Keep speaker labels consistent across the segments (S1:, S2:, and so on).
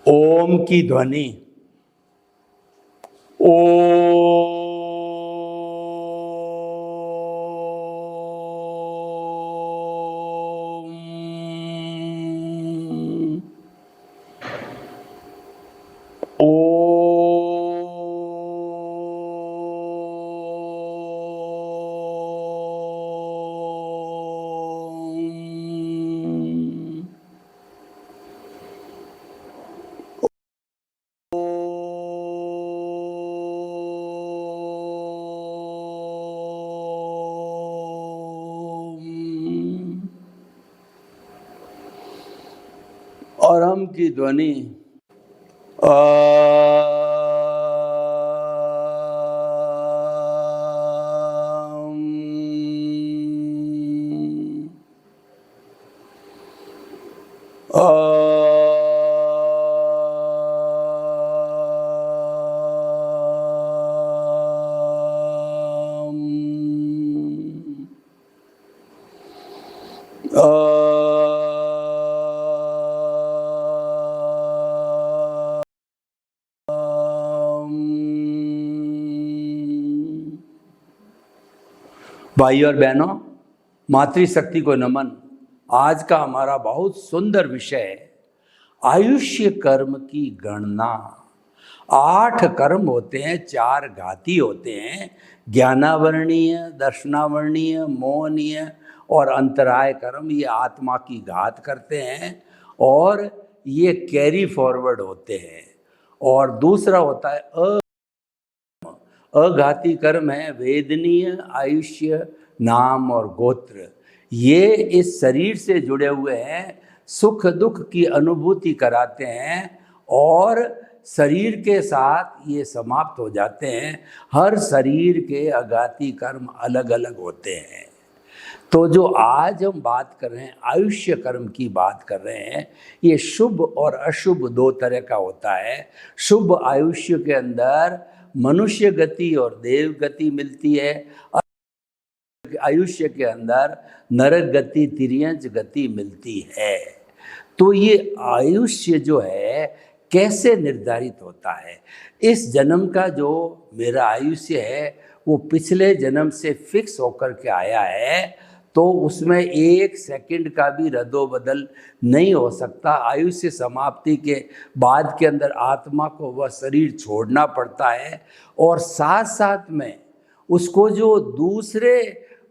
S1: ओम की ध्वनि ओम और हम की ध्वनि भाई और बहनों, मातृशक्ति को नमन। आज का हमारा बहुत सुंदर विषय है आयुष्य कर्म की गणना। 8 कर्म होते हैं, 4 घाती होते हैं, ज्ञानावर्णीय, दर्शनावर्णीय, मोहनीय और अंतराय कर्म। ये आत्मा की घात करते हैं और ये कैरी फॉरवर्ड होते हैं। और दूसरा होता है अघाती कर्म है वेदनीय, आयुष्य, नाम और गोत्र। ये इस शरीर से जुड़े हुए हैं, सुख दुख की अनुभूति कराते हैं और शरीर के साथ ये समाप्त हो जाते हैं। हर शरीर के अघाती कर्म अलग अलग होते हैं। तो जो आज हम बात कर रहे हैं, आयुष्य कर्म की बात कर रहे हैं, ये शुभ और अशुभ 2 तरह का होता है। शुभ आयुष्य के अंदर मनुष्य गति और देव गति मिलती है। आयुष्य के अंदर नरक गति, तिर्यंच गति मिलती है। तो ये आयुष्य जो है कैसे निर्धारित होता है? इस जन्म का जो मेरा आयुष्य है वो पिछले जन्म से फिक्स होकर के आया है, तो उसमें 1 सेकंड का भी रद्दोबदल नहीं हो सकता। आयुष्य समाप्ति के बाद के अंदर आत्मा को वह शरीर छोड़ना पड़ता है और साथ साथ में उसको जो दूसरे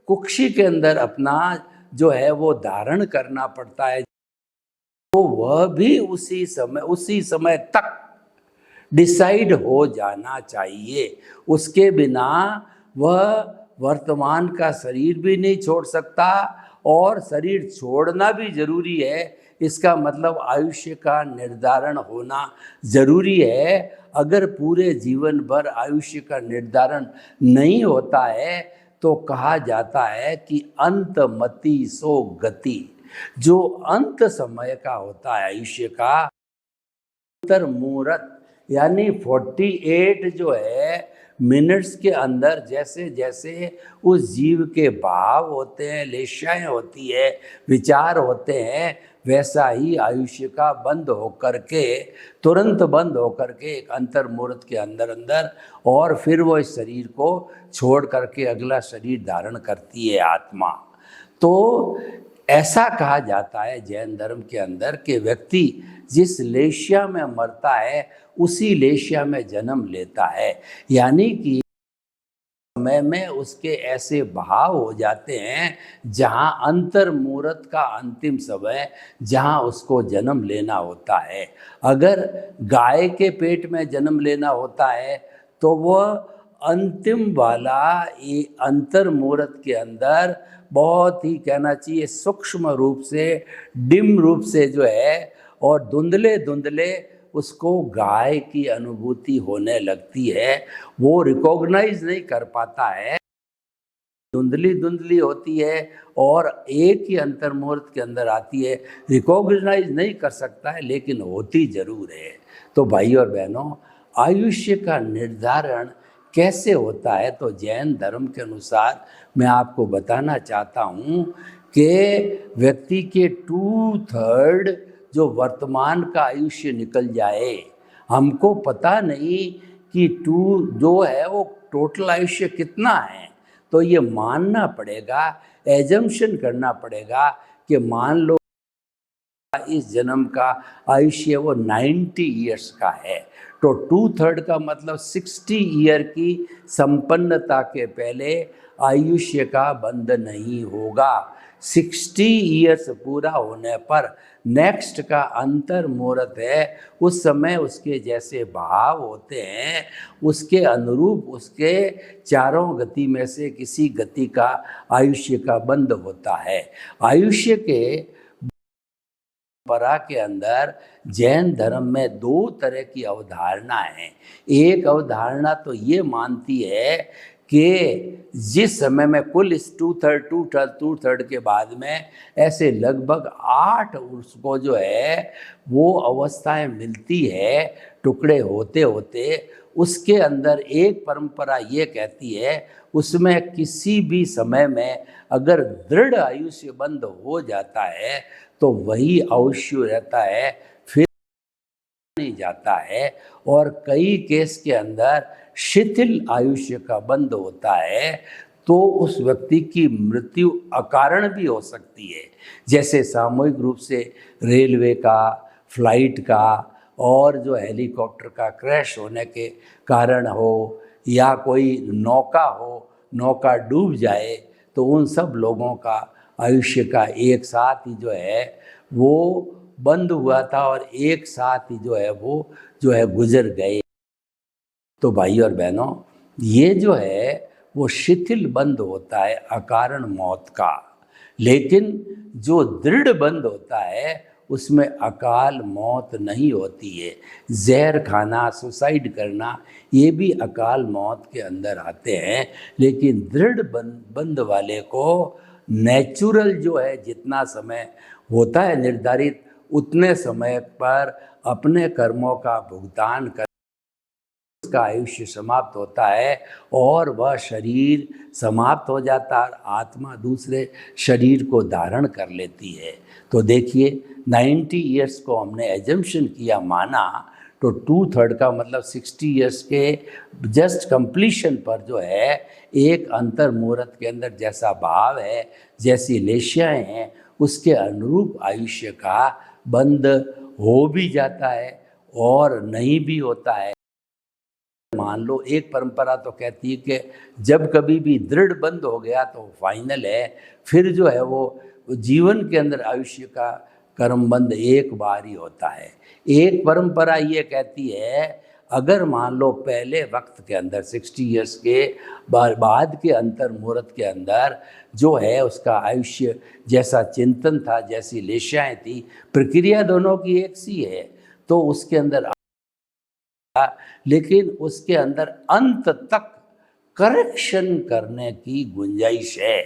S1: कुक्षी के अंदर अपना जो है वो धारण करना पड़ता है, तो वह भी उसी समय तक डिसाइड हो जाना चाहिए। उसके बिना वह वर्तमान का शरीर भी नहीं छोड़ सकता और शरीर छोड़ना भी जरूरी है। इसका मतलब आयुष्य का निर्धारण होना जरूरी है। अगर पूरे जीवन भर आयुष्य का निर्धारण नहीं होता है तो कहा जाता है कि अंतमति सो गति। जो अंत समय का होता है आयुष्य का, अंतर्मुहूर्त यानी 48 जो है मिनट्स के अंदर जैसे जैसे उस जीव के भाव होते हैं, लेशाएं होती है, विचार होते हैं, वैसा ही आयुष्य का बंद होकर के, तुरंत बंद होकर के एक अंतर्मुहूर्त के अंदर अंदर और फिर वो इस शरीर को छोड़ करके अगला शरीर धारण करती है आत्मा। तो ऐसा कहा जाता है जैन धर्म के अंदर कि व्यक्ति जिस लेशिया में मरता है उसी लेशिया में जन्म लेता है। यानी कि समय में उसके ऐसे भाव हो जाते हैं जहाँ अंतर्मुहूर्त का अंतिम समय, जहाँ उसको जन्म लेना होता है। अगर गाय के पेट में जन्म लेना होता है तो वह अंतिम वाला ये अंतर्मुहूर्त के अंदर बहुत ही कहना चाहिए सूक्ष्म रूप से, डिम रूप से जो है और धुंधले धुंधले उसको गाय की अनुभूति होने लगती है। वो रिकॉग्नाइज नहीं कर पाता है, धुंधली धुंधली होती है और एक ही अंतर्मुहूर्त के अंदर आती है। रिकॉग्नाइज नहीं कर सकता है लेकिन होती जरूर है। तो भाई और बहनों, आयुष्य का निर्धारण कैसे होता है? तो जैन धर्म के अनुसार मैं आपको बताना चाहता हूँ कि व्यक्ति के 2/3 जो वर्तमान का आयुष्य निकल जाए। हमको पता नहीं कि 2 जो है वो टोटल आयुष्य कितना है, तो ये मानना पड़ेगा, एजम्पशन करना पड़ेगा कि मान लो इस जन्म का आयुष्य वो 90 ईयर्स का है, तो 2/3 का मतलब 60 ईयर की संपन्नता के पहले आयुष्य का बंध नहीं होगा। 60 ईयर्स पूरा होने पर नेक्स्ट का अंतर मुहूर्त है, उस समय उसके जैसे भाव होते हैं उसके अनुरूप उसके चारों गति में से किसी गति का आयुष्य का बंध होता है। आयुष्य के परंपरा के अंदर जैन धर्म में 2 तरह की अवधारणा है। एक अवधारणा तो ये मानती है कि जिस समय में कुल इस 2/3 के बाद में ऐसे लगभग 8 उसको जो है वो अवस्थाएं मिलती है टुकड़े होते होते। उसके अंदर एक परंपरा ये कहती है उसमें किसी भी समय में अगर दृढ़ आयुष्य बंद हो जाता है तो वही आयुष्य रहता है, फिर नहीं जाता है। और कई केस के अंदर शिथिल आयुष्य का बंध होता है, तो उस व्यक्ति की मृत्यु अकारण भी हो सकती है, जैसे सामूहिक रूप से रेलवे का, फ्लाइट का और जो हेलीकॉप्टर का क्रैश होने के कारण हो, या कोई नौका हो, नौका डूब जाए, तो उन सब लोगों का आयुष्य का एक साथ ही जो है वो बंद हुआ था और एक साथ ही जो है वो जो है गुजर गए। तो भाई और बहनों, ये जो है वो शिथिल बंद होता है अकारण मौत का, लेकिन जो दृढ़ बंद होता है उसमें अकाल मौत नहीं होती है। जहर खाना, सुसाइड करना, ये भी अकाल मौत के अंदर आते हैं, लेकिन दृढ़ बंद वाले को नेचुरल जो है जितना समय होता है निर्धारित, उतने समय पर अपने कर्मों का भुगतान कर उसका आयुष्य समाप्त होता है और वह शरीर समाप्त हो जाता है, आत्मा दूसरे शरीर को धारण कर लेती है। तो देखिए 90 ईयर्स को हमने एजम्पशन किया, माना, तो 2/3 का मतलब 60 ईयर्स के जस्ट कंप्लीशन पर जो है एक अंतर मुहूर्त के अंदर जैसा भाव है, जैसी लेशियाएँ हैं, उसके अनुरूप आयुष्य का बंध हो भी जाता है और नहीं भी होता है। मान लो एक परंपरा तो कहती है कि जब कभी भी दृढ़ बंद हो गया तो फाइनल है, फिर जो है वो जीवन के अंदर आयुष्य का कर्मबंध एक बार ही होता है। एक परंपरा ये कहती है अगर मान लो पहले वक्त के अंदर 60 ईयर्स के बाद के अंतर मुहूर्त के अंदर जो है उसका आयुष्य जैसा चिंतन था, जैसी लेशाएं थी, प्रक्रिया दोनों की एक सी है, तो उसके अंदर लेकिन उसके अंदर अंत तक करेक्शन करने की गुंजाइश है।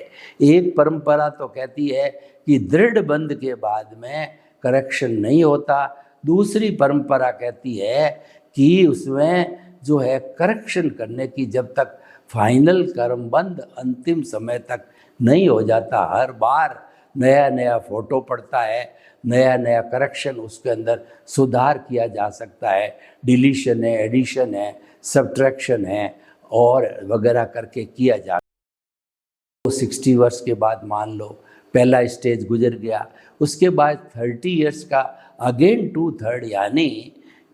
S1: एक परंपरा तो कहती है कि दृढ़ बंध के बाद में करेक्शन नहीं होता, दूसरी परंपरा कहती है कि उसमें जो है करेक्शन करने की जब तक फाइनल कर्मबंध अंतिम समय तक नहीं हो जाता, हर बार नया नया फोटो पड़ता है, नया नया करेक्शन उसके अंदर सुधार किया जा सकता है, डिलीशन है, एडिशन है, सब्ट्रैक्शन है और वगैरह करके किया जा। तो 60 वर्ष के बाद मान लो पहला स्टेज गुजर गया, उसके बाद 30 ईयर्स का अगेन 2/3 यानी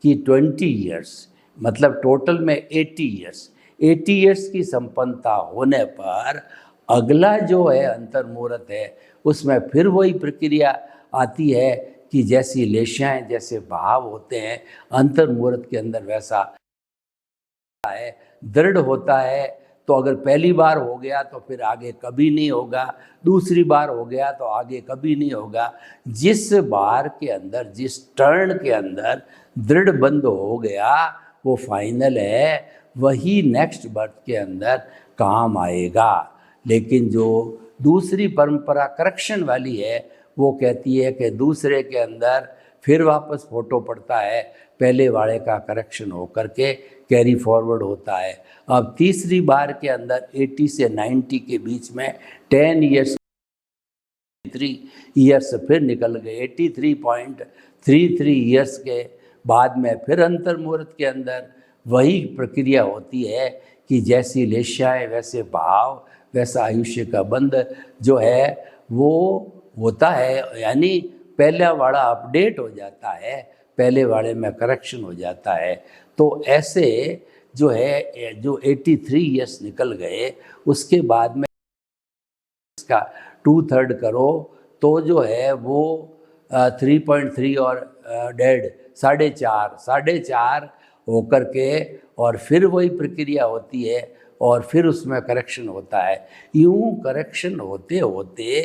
S1: कि 20 ईयर्स, मतलब टोटल में 80 ईयर्स। 80 ईयर्स की संपन्नता होने पर अगला जो है अंतर मुहूर्त है उसमें फिर वही प्रक्रिया आती है कि जैसी लेशाएं, जैसे भाव होते हैं अंतर मुहूर्त के अंदर वैसा है, दृढ़ होता है। तो अगर पहली बार हो गया तो फिर आगे कभी नहीं होगा, दूसरी बार हो गया तो आगे कभी नहीं होगा। जिस बार के अंदर, जिस टर्न के अंदर दृढ़ बंद हो गया वो फाइनल है, वही नेक्स्ट बर्थ के अंदर काम आएगा। लेकिन जो दूसरी परंपरा करेक्शन वाली है वो कहती है कि दूसरे के अंदर फिर वापस फोटो पड़ता है, पहले वाले का करेक्शन होकर के कैरी फॉरवर्ड होता है। अब तीसरी बार के अंदर 80 से 90 के बीच में 10 ईयर्स ईयर्स फिर निकल गए, 83.33 ईयर्स के बाद में फिर अंतर मुहूर्त के अंदर वही प्रक्रिया होती है कि जैसी लेशाएँ वैसे भाव वैसा आयुष्य का बंध जो है वो होता है, यानी पहला वाला अपडेट हो जाता है, पहले वाले में करेक्शन हो जाता है। तो ऐसे जो है जो 83 ईयर्स निकल गए उसके बाद में इसका 2/3 करो तो जो है वो 3.3 और डेढ़ 4.5 होकर के और फिर वही प्रक्रिया होती है और फिर उसमें करेक्शन होता है। यूं करेक्शन होते होते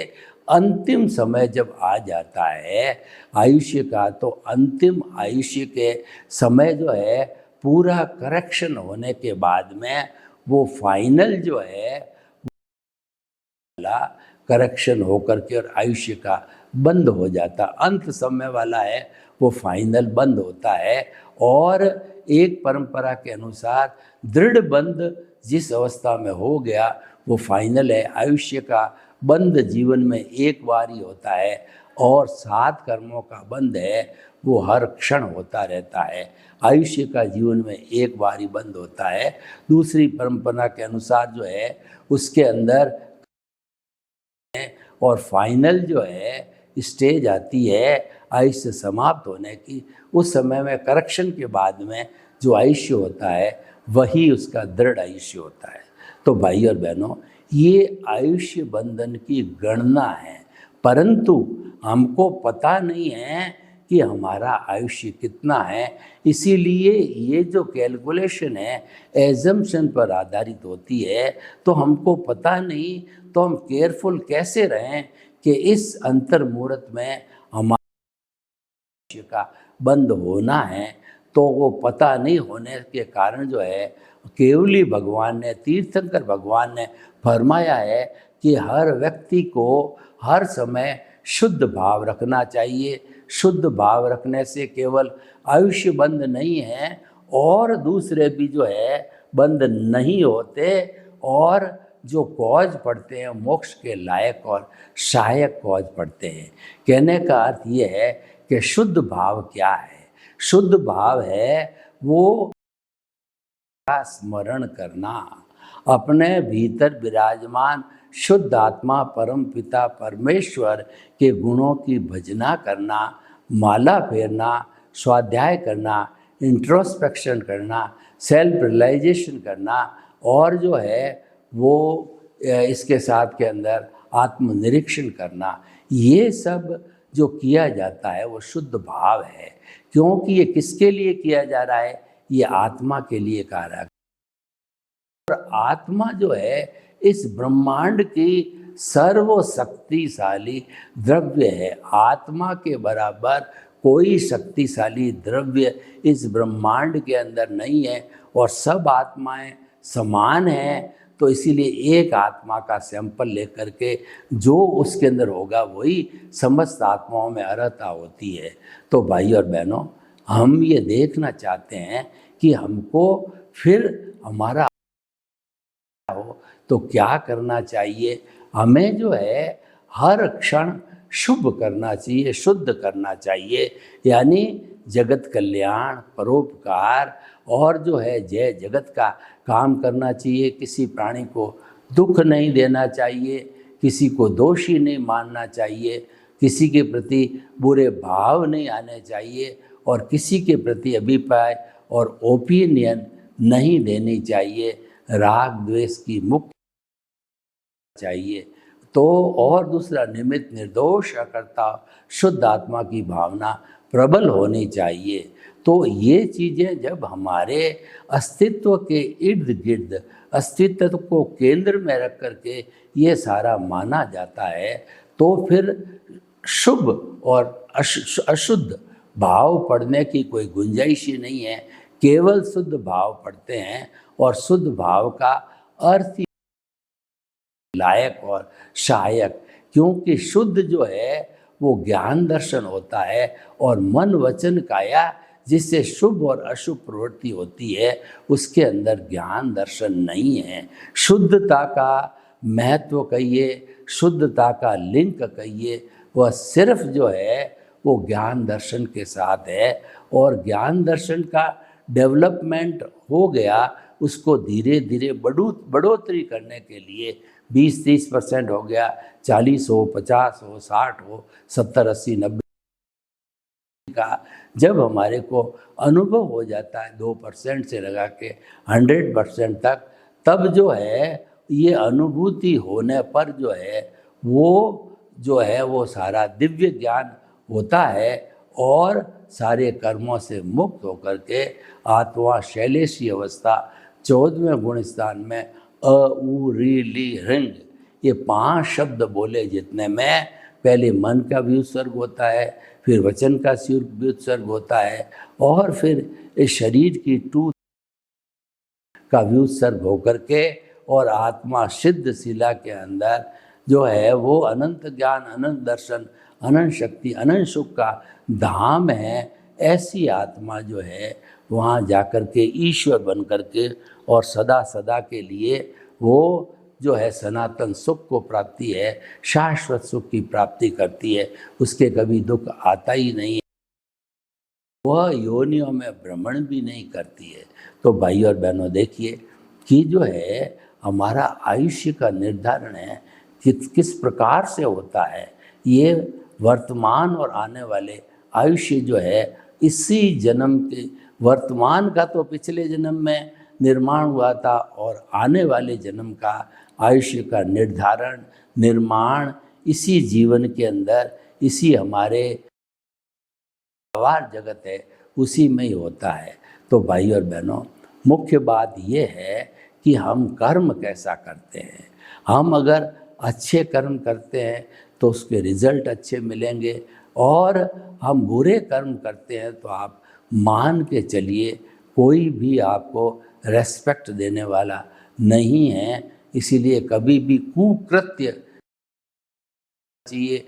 S1: अंतिम समय जब आ जाता है आयुष्य का, तो अंतिम आयुष्य के समय जो है पूरा करेक्शन होने के बाद में वो फाइनल जो है करेक्शन होकर के और आयुष्य का बंद हो जाता, अंत समय वाला है वो फाइनल बंद होता है। और एक परंपरा के अनुसार दृढ़ बंद जिस अवस्था में हो गया वो फाइनल है। आयुष्य का बंद जीवन में एक बार ही होता है और 7 कर्मों का बंद है वो हर क्षण होता रहता है। आयुष्य का जीवन में एक बार ही बंद होता है। दूसरी परंपरा के अनुसार जो है उसके अंदर और फाइनल जो है स्टेज आती है आयुष्य समाप्त होने की, उस समय में करेक्शन के बाद में जो आयुष्य होता है वही उसका दृढ़ आयुष्य होता है। तो भाई और बहनों, ये आयुष्य बंधन की गणना है, परंतु हमको पता नहीं है कि हमारा आयुष्य कितना है। इसीलिए ये जो कैलकुलेशन है एजम्पशन पर आधारित होती है, तो हमको पता नहीं, तो हम केयरफुल कैसे रहें कि इस अंतर मुहूर्त में हमारा आयुष्य का बंद होना है। तो वो पता नहीं होने के कारण जो है केवली भगवान ने, तीर्थंकर भगवान ने फरमाया है कि हर व्यक्ति को हर समय शुद्ध भाव रखना चाहिए। शुद्ध भाव रखने से केवल आयुष्य बंद नहीं है और दूसरे भी जो है बंद नहीं होते, और जो कॉज पढ़ते हैं मोक्ष के लायक और सहायक कॉज पढ़ते हैं। कहने का अर्थ ये है कि शुद्ध भाव क्या है? शुद्ध भाव है वो स्मरण करना, अपने भीतर विराजमान शुद्ध आत्मा परम पिता परमेश्वर के गुणों की भजना करना, माला फेरना, स्वाध्याय करना, इंट्रोस्पेक्शन करना, सेल्फ रियलाइजेशन करना, और जो है वो इसके साथ के अंदर आत्मनिरीक्षण करना। ये सब जो किया जाता है वो शुद्ध भाव है, क्योंकि ये किसके लिए किया जा रहा है? ये आत्मा के लिए कहा रहा है। और आत्मा जो है इस ब्रह्मांड की सर्वशक्तिशाली द्रव्य है। आत्मा के बराबर कोई शक्तिशाली द्रव्य इस ब्रह्मांड के अंदर नहीं है और सब आत्माएं समान हैं। तो इसीलिए एक आत्मा का सैंपल लेकर के जो उसके अंदर होगा वही समस्त आत्माओं में अर्हता होती है। तो भाई और बहनों, हम ये देखना चाहते हैं कि हमको फिर हमारा हो तो क्या करना चाहिए। हमें जो है हर क्षण शुभ करना चाहिए, शुद्ध करना चाहिए, यानी जगत कल्याण, परोपकार और जो है जय जगत का काम करना चाहिए। किसी प्राणी को दुख नहीं देना चाहिए, किसी को दोषी नहीं मानना चाहिए, किसी के प्रति बुरे भाव नहीं आने चाहिए और किसी के प्रति अभिप्राय और ओपिनियन नहीं देनी चाहिए। राग द्वेष की मुक्त चाहिए। तो और दूसरा, निमित्त निर्दोष अकर्ता शुद्ध आत्मा की भावना प्रबल होनी चाहिए। तो ये चीज़ें जब हमारे अस्तित्व के इर्द गिर्द, अस्तित्व को केंद्र में रख करके ये सारा माना जाता है, तो फिर शुभ और अशुद्ध भाव पढ़ने की कोई गुंजाइश ही नहीं है। केवल शुद्ध भाव पढ़ते हैं और शुद्ध भाव का अर्थ ही लायक और सहायक, क्योंकि शुद्ध जो है वो ज्ञान दर्शन होता है और मन वचन काया जिससे शुभ और अशुभ प्रवृत्ति होती है उसके अंदर ज्ञान दर्शन नहीं है। शुद्धता का महत्व कहिए, शुद्धता का लिंक कहिए, वह सिर्फ जो है वो ज्ञान दर्शन के साथ है। और ज्ञान दर्शन का डेवलपमेंट हो गया, उसको धीरे धीरे बढ़ोतरी करने के लिए 20-30% हो गया, 40 हो, 50 हो, 60 हो, 70, 80, 90 का जब हमारे को अनुभव हो जाता है 2% से लगा के 100% तक, तब जो है ये अनुभूति होने पर जो है वो सारा दिव्य ज्ञान होता है और सारे कर्मों से मुक्त होकर के आत्मा शैलेशी अवस्था 14वें गुण स्थान में अ उ री ली हृंग, ये 5 शब्द बोले जितने में पहले मन का भी उत्सर्ग होता है, फिर वचन का भी उत्सर्ग होता है, और फिर इस शरीर की टू का भी उत्सर्ग होकर के और आत्मा सिद्ध शिला के अंदर जो है वो अनंत ज्ञान, अनंत दर्शन, अनंत शक्ति, अनंत सुख का धाम है। ऐसी आत्मा जो है वहाँ जाकर के ईश्वर बन कर के और सदा सदा के लिए वो जो है सनातन सुख को प्राप्ति है, शाश्वत सुख की प्राप्ति करती है, उसके कभी दुख आता ही नहीं है, वह योनियों में भ्रमण भी नहीं करती है। तो भाई और बहनों देखिए कि जो है हमारा आयुष्य का निर्धारण है किस प्रकार से होता है। ये वर्तमान और आने वाले आयुष्य जो है इसी जन्म के, वर्तमान का तो पिछले जन्म में निर्माण हुआ था और आने वाले जन्म का आयुष्य का निर्धारण, निर्माण इसी जीवन के अंदर, इसी हमारे व्यवहार जगत है उसी में ही होता है। तो भाई और बहनों मुख्य बात ये है कि हम कर्म कैसा करते हैं। हम अगर अच्छे कर्म करते हैं तो उसके रिजल्ट अच्छे मिलेंगे, और हम बुरे कर्म करते हैं तो आप मान के चलिए कोई भी आपको रेस्पेक्ट देने वाला नहीं है। इसीलिए कभी भी कुकृत्य चाहिए,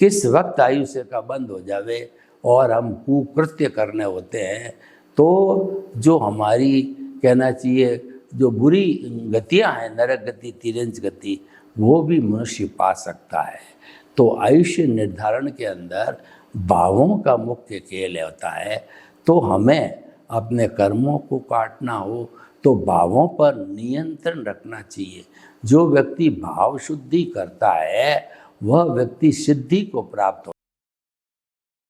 S1: किस वक्त आयुष्य का बंद हो जावे और हम कुकृत्य करने होते हैं तो जो हमारी कहना चाहिए जो बुरी गतियां हैं, नरक गति, तिरंज गति, वो भी मनुष्य पा सकता है। तो आयुष्य निर्धारण के अंदर भावों का मुख्य खेल होता है। तो हमें अपने कर्मों को काटना हो तो भावों पर नियंत्रण रखना चाहिए। जो व्यक्ति भाव शुद्धि करता है वह व्यक्ति सिद्धि को प्राप्त हो,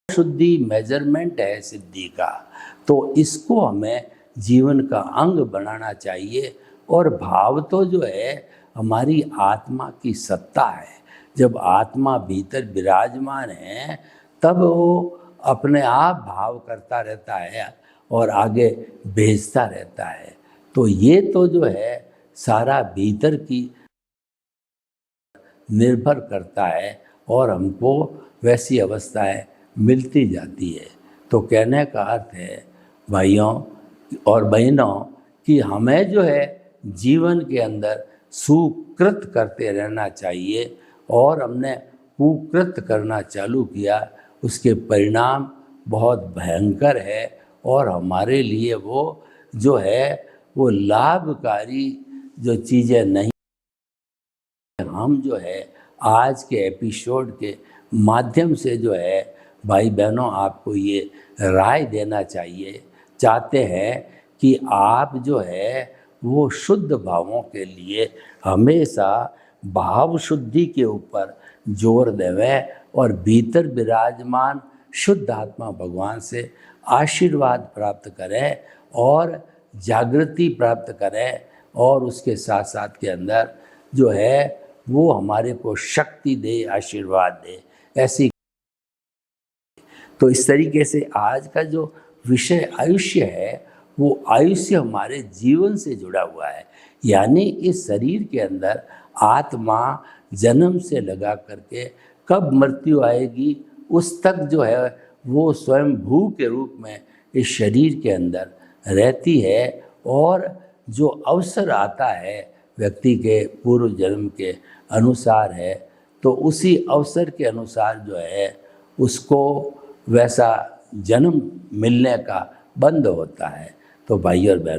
S1: शुद्धि मेजरमेंट है सिद्धि का, तो इसको हमें जीवन का अंग बनाना चाहिए। और भाव तो जो है हमारी आत्मा की सत्ता है। जब आत्मा भीतर विराजमान है तब वो अपने आप भाव करता रहता है और आगे भेजता रहता है। तो ये तो जो है सारा भीतर की निर्भर करता है और हमको वैसी अवस्थाएं मिलती जाती है। तो कहने का अर्थ है भाइयों और बहनों कि हमें जो है जीवन के अंदर सुकृत करते रहना चाहिए, और हमने कुकृत करना चालू किया उसके परिणाम बहुत भयंकर है और हमारे लिए वो जो है वो लाभकारी जो चीज़ें नहीं। हम जो है आज के एपिसोड के माध्यम से जो है भाई बहनों आपको ये राय देना चाहते हैं कि आप जो है वो शुद्ध भावों के लिए हमेशा भाव शुद्धि के ऊपर जोर देवें और भीतर विराजमान शुद्ध आत्मा भगवान से आशीर्वाद प्राप्त करें और जागृति प्राप्त करें, और उसके साथ साथ के अंदर जो है वो हमारे को शक्ति दे, आशीर्वाद दे। ऐसी तो इस तरीके से आज का जो विषय आयुष्य है वो आयुष्य हमारे जीवन से जुड़ा हुआ है। यानी इस शरीर के अंदर आत्मा जन्म से लगा करके कब मृत्यु आएगी उस तक जो है वो स्वयं भू के रूप में इस शरीर के अंदर रहती है, और जो अवसर आता है व्यक्ति के पूर्व जन्म के अनुसार है तो उसी अवसर के अनुसार जो है उसको वैसा जन्म मिलने का बंद होता है। तो भाई और बहन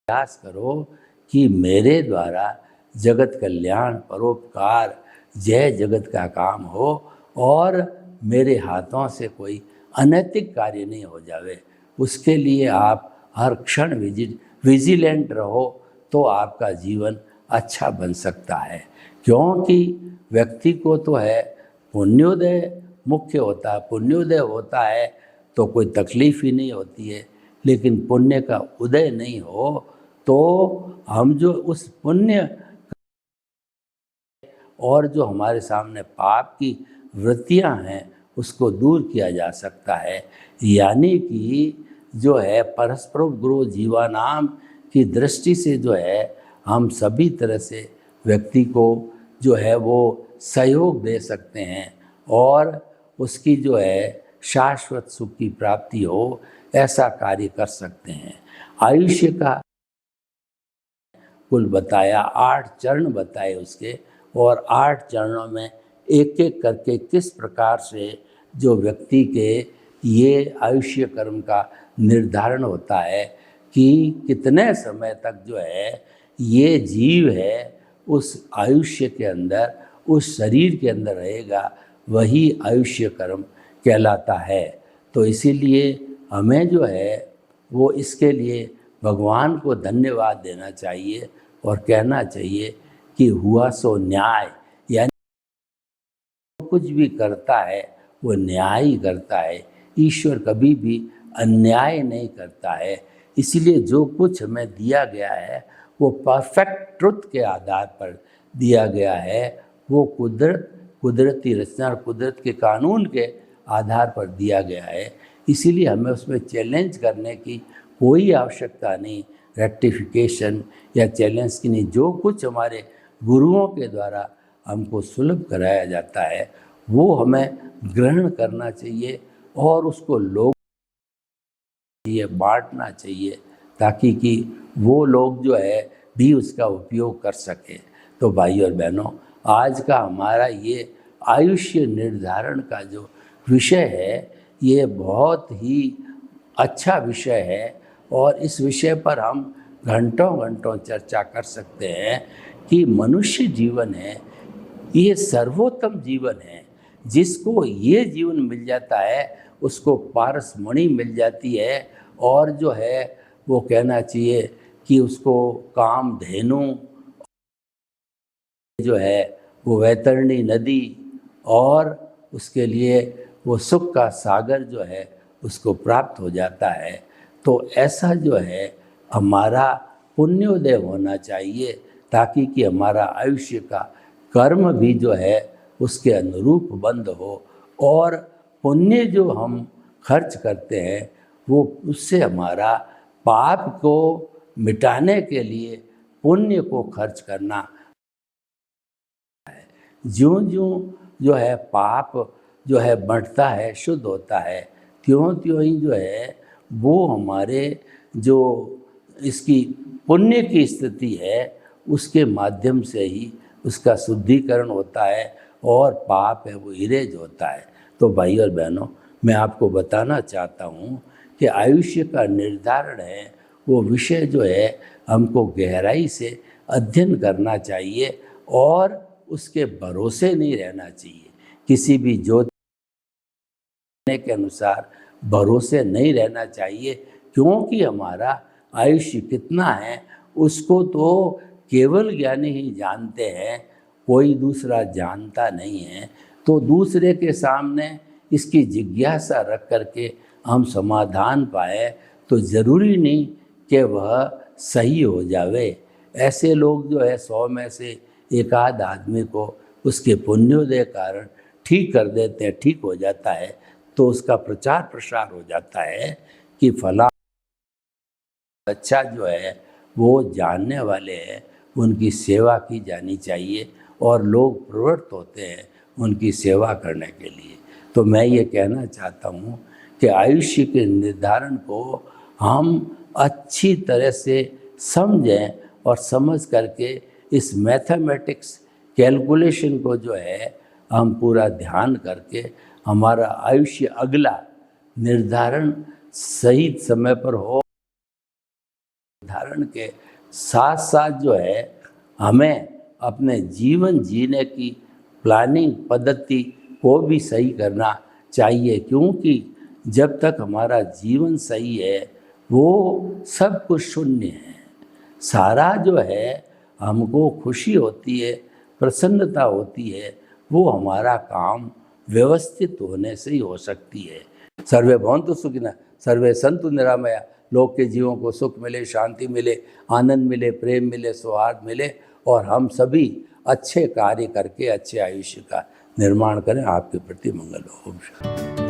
S1: प्रयास करो कि मेरे द्वारा जगत कल्याण परोपकार जय जगत का काम हो और मेरे हाथों से कोई अनैतिक कार्य नहीं हो जावे। उसके लिए आप हर क्षण विजिलेंट रहो तो आपका जीवन अच्छा बन सकता है। क्योंकि व्यक्ति को तो है पुण्योदय मुख्य होता है, पुण्योदय होता है तो कोई तकलीफ ही नहीं होती है। लेकिन पुण्य का उदय नहीं हो तो हम जो उस पुण्य और जो हमारे सामने पाप की वृत्तियां हैं उसको दूर किया जा सकता है। यानी कि जो है परस्पर गुरु जीवानाम की दृष्टि से जो है हम सभी तरह से व्यक्ति को जो है वो सहयोग दे सकते हैं और उसकी जो है शाश्वत सुख की प्राप्ति हो ऐसा कार्य कर सकते हैं। आयुष्य का कुल बताया, 8 चरण बताए उसके, और 8 चरणों में एक एक करके किस प्रकार से जो व्यक्ति के ये आयुष्य कर्म का निर्धारण होता है कि कितने समय तक जो है ये जीव है उस आयुष्य के अंदर, उस शरीर के अंदर रहेगा, वही आयुष्य कर्म कहलाता है। तो इसीलिए हमें जो है वो इसके लिए भगवान को धन्यवाद देना चाहिए और कहना चाहिए कि हुआ सो न्याय, यानी कुछ भी करता है वो न्याय ही करता है। ईश्वर कभी भी अन्याय नहीं करता है। इसलिए जो कुछ हमें दिया गया है वो परफेक्ट ट्रुथ के आधार पर दिया गया है। वो कुदरती रचना और कुदरत के कानून के आधार पर दिया गया है। इसीलिए हमें उसमें चैलेंज करने की कोई आवश्यकता नहीं, रेक्टिफिकेशन या चैलेंज की नहीं। जो कुछ हमारे गुरुओं के द्वारा हमको सुलभ कराया जाता है वो हमें ग्रहण करना चाहिए और उसको लोग ये बांटना चाहिए ताकि कि वो लोग जो है भी उसका उपयोग कर सके। तो भाई और बहनों, आज का हमारा ये आयुष्य निर्धारण का जो विषय है ये बहुत ही अच्छा विषय है और इस विषय पर हम घंटों घंटों चर्चा कर सकते हैं कि मनुष्य जीवन है ये सर्वोत्तम जीवन है। जिसको ये जीवन मिल जाता है उसको पारसमणि मिल जाती है और जो है वो कहना चाहिए कि उसको काम धेनु जो है वो वैतरणी नदी और उसके लिए वो सुख का सागर जो है उसको प्राप्त हो जाता है। तो ऐसा जो है हमारा पुण्योदय होना चाहिए ताकि कि हमारा आयुष्य का कर्म भी जो है उसके अनुरूप बंद हो और पुण्य जो हम खर्च करते हैं वो उससे हमारा पाप को मिटाने के लिए पुण्य को खर्च करना। ज्यों ज्यों जो है पाप जो है बढ़ता है, शुद्ध होता है, त्यों त्यों ही जो है वो हमारे जो इसकी पुण्य की स्थिति है उसके माध्यम से ही उसका शुद्धिकरण होता है और पाप है वो इरेज होता है। तो भाई और बहनों, मैं आपको बताना चाहता हूँ कि आयुष्य का निर्धारण है वो विषय जो है हमको गहराई से अध्ययन करना चाहिए और उसके भरोसे नहीं रहना चाहिए। किसी भी ज्योतिष के अनुसार भरोसे नहीं रहना चाहिए क्योंकि हमारा आयुष्य कितना है उसको तो केवल ज्ञानी ही जानते हैं, कोई दूसरा जानता नहीं है। तो दूसरे के सामने इसकी जिज्ञासा रख करके हम समाधान पाए तो ज़रूरी नहीं कि वह सही हो जावे। ऐसे लोग जो है 100 में से एक आध आदमी को उसके पुण्योदय कारण ठीक कर देते हैं, ठीक हो जाता है तो उसका प्रचार प्रसार हो जाता है कि फला अच्छा जो है वो जानने वाले हैं, उनकी सेवा की जानी चाहिए और लोग प्रवृत्त होते हैं उनकी सेवा करने के लिए। तो मैं ये कहना चाहता हूँ कि आयुष्य के निर्धारण को हम अच्छी तरह से समझें और समझ करके इस मैथमेटिक्स कैलकुलेशन को जो है हम पूरा ध्यान करके हमारा आयुष्य अगला निर्धारण सही समय पर हो। निर्धारण के साथ साथ जो है हमें अपने जीवन जीने की प्लानिंग पद्धति को भी सही करना चाहिए, क्योंकि जब तक हमारा जीवन सही है वो सब कुछ शून्य है। सारा जो है हमको खुशी होती है, प्रसन्नता होती है, वो हमारा काम व्यवस्थित होने से ही हो सकती है। सर्वे भवन्तु सुखिनः, सर्वे सन्तु निरामया। लोग के जीवों को सुख मिले, शांति मिले, आनंद मिले, प्रेम मिले, सौहार्द मिले और हम सभी अच्छे कार्य करके अच्छे आयुष्य का निर्माण करें। आपके प्रति मंगल हो। ओम शांति।